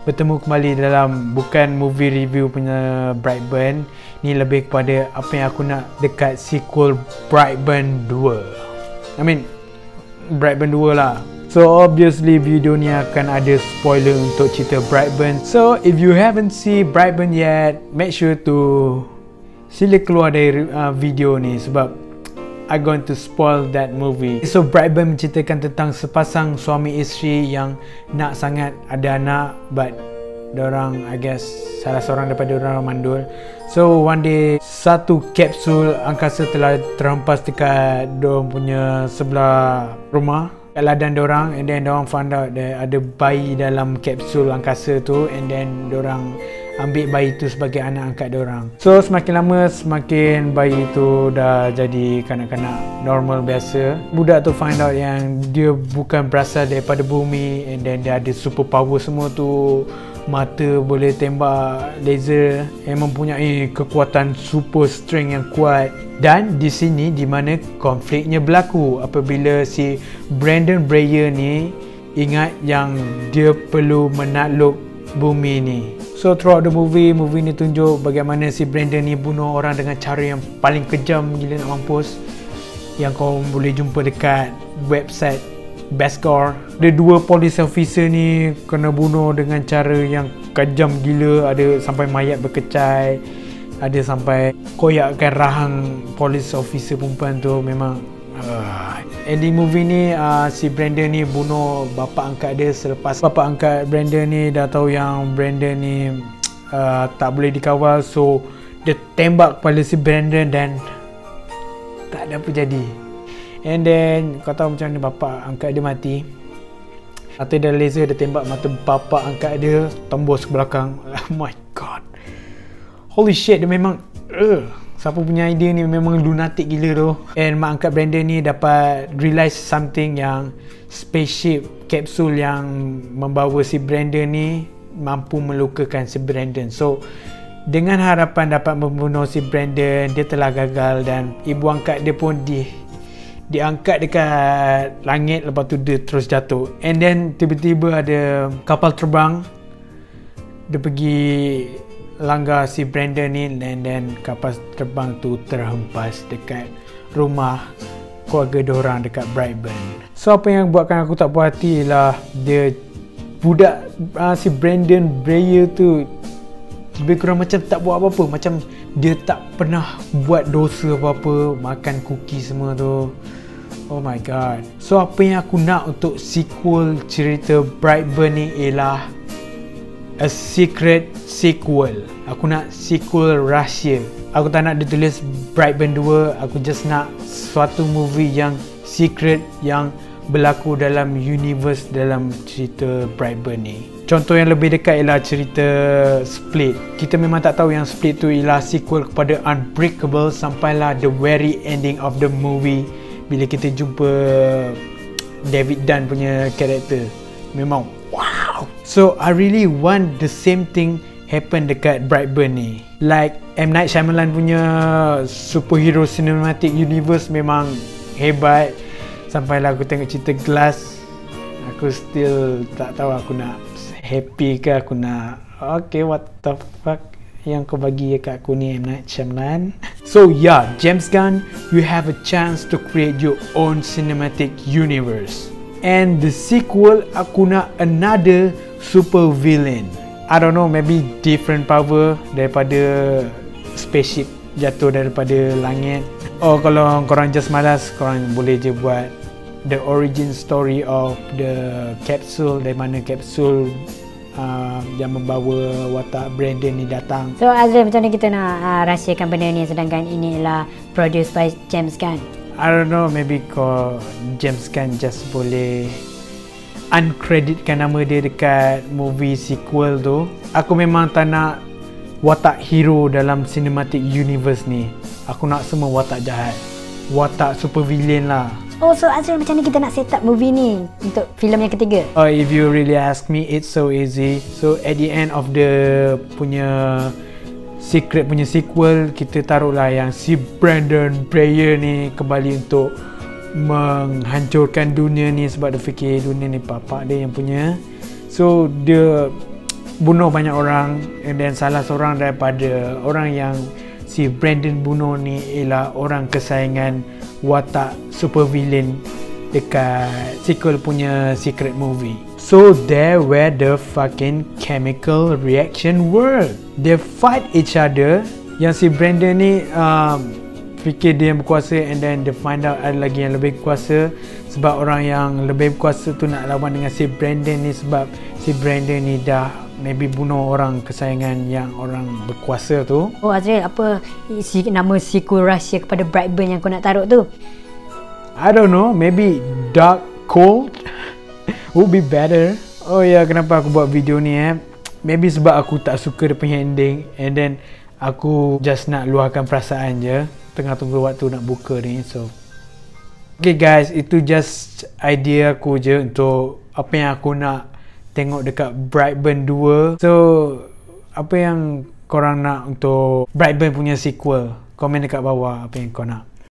bertemu kembali dalam bukan movie review punya Brightburn. Ni lebih kepada apa yang aku nak dekat sequel Brightburn 2. Brightburn 2 lah. So obviously video ni akan ada spoiler untuk cerita Brightburn. So if you haven't seen Brightburn yet, make sure to sila keluar dari video ni sebab I'm going to spoil that movie. So Brightburn menceritakan tentang sepasang suami isteri yang nak sangat ada anak, but dorang, I guess, salah seorang daripada dorang mandul. So one day satu kapsul angkasa telah terhempas dekat dorang punya sebelah rumah, kat ladang dorang, and then dorang found out that ada bayi dalam kapsul angkasa tu, and then dorang ambil bayi tu sebagai anak angkat dorang. So semakin lama semakin bayi tu dah jadi kanak-kanak normal biasa. Budak tu find out yang dia bukan berasal daripada bumi, and then dia ada super power semua tu. Mata boleh tembak laser, yang mempunyai kekuatan super strength yang kuat. Dan di sini di mana konfliknya berlaku apabila si Brendan Brayer ni ingat yang dia perlu menakluk bumi ni. So throughout the movie ni tunjuk bagaimana si Brendan ni bunuh orang dengan cara yang paling kejam gila nak mampus, yang kau boleh jumpa dekat website Beskar. Ada dua police officer ni kena bunuh dengan cara yang kejam gila. Ada sampai mayat berkecai, ada sampai koyakkan rahang police officer perempuan tu. Memang ending movie ni si Brendan ni bunuh bapa angkat dia selepas bapa angkat Brendan ni dah tahu yang Brendan ni tak boleh dikawal. So dia tembak kepala si Brendan dan tak ada apa jadi. And then kau tahu macam mana bapa angkat dia mati. Mata dia laser, dia tembak mata bapa angkat dia, tembus ke belakang. Oh my god, holy shit. Dia memang siapa punya idea ni memang lunatic gila tu. And mak angkat Brendan ni dapat realize something, yang spaceship kapsul yang membawa si Brendan ni mampu melukakan si Brendan. So dengan harapan dapat membunuh si Brendan, dia telah gagal dan ibu angkat dia pun diangkat dekat langit, lepas tu dia terus jatuh. And then tiba-tiba ada kapal terbang, dia pergi langgar si Brendan ni, and then kapal terbang tu terhempas dekat rumah keluarga diorang dekat Brightburn. So apa yang buatkan aku tak puas hati ialah dia budak si Brendan Brayer tu lebih kurang macam tak buat apa-apa, macam dia tak pernah buat dosa apa-apa, makan cookie semua tu. Oh my god. So apa yang aku nak untuk sequel cerita Brightburn ni ialah a secret sequel. Aku nak sequel rahsia. Aku tak nak ditulis Brightburn 2. Aku just nak suatu movie yang secret, yang berlaku dalam universe dalam cerita Brightburn ni. Contoh yang lebih dekat ialah cerita Split. Kita memang tak tahu yang Split tu ialah sequel kepada Unbreakable sampailah the very ending of the movie, bila kita jumpa David Dunn punya karakter. Memang wow. So I really want the same thing happen dekat Brightburn ni. Like M. Night Shyamalan punya superhero cinematic universe memang hebat. Sampailah aku tengok cerita Glass, aku still tak tahu aku nak happy ke, aku nak okay, what the fuck yang kau bagi kat aku ni, M. Night Shyamalan. So yeah, James Gunn, you have a chance to create your own cinematic universe. And the sequel, aku nak another super villain. I don't know, maybe different power daripada spaceship jatuh daripada langit. Oh, kalau korang just malas, korang boleh je buat the origin story of the capsule, dari mana kapsul yang membawa watak Brendan ni datang. So Azril, macam mana kita nak rahsiakan benda ni sedangkan ini adalah produced by James Gunn? I don't know, maybe kau James Gunn just boleh uncreditkan nama dia dekat movie sequel tu. Aku memang tak nak watak hero dalam cinematic universe ni. Aku nak semua watak jahat, watak super villain lah. Oh, so Azril, macam mana kita nak set up movie ni untuk filem yang ketiga? Oh, if you really ask me, it's so easy. So at the end of the punya secret punya sequel, kita taruhlah yang si Brendan Brayer ni kembali untuk menghancurkan dunia ni sebab dia fikir dunia ni bapak dia yang punya. So dia bunuh banyak orang, and then salah seorang daripada orang yang si Brandon bunuh ni ialah orang kesayangan watak super villain dekat sequel punya secret movie. So there where the fucking chemical reaction were. They fight each other. Yang si Brandon ni fikir dia yang berkuasa, and then dia find out ada lagi yang lebih berkuasa. Sebab orang yang lebih berkuasa tu nak lawan dengan si Brandon ni, sebab si Brandon ni dah maybe bunuh orang kesayangan yang orang berkuasa tu. Oh Azril, apa nama sequel rahsia kepada Brightburn yang kau nak taruh tu? I don't know, maybe Dark Cold would be better. Oh ya, kenapa aku buat video ni maybe sebab aku tak suka dia punya ending, and then aku just nak luahkan perasaan je tengah tunggu waktu nak buka ni. So okay guys, itu just idea aku je untuk apa yang aku nak tengok dekat Brightburn 2. So apa yang korang nak untuk Brightburn punya sequel? Komen dekat bawah apa yang kau nak.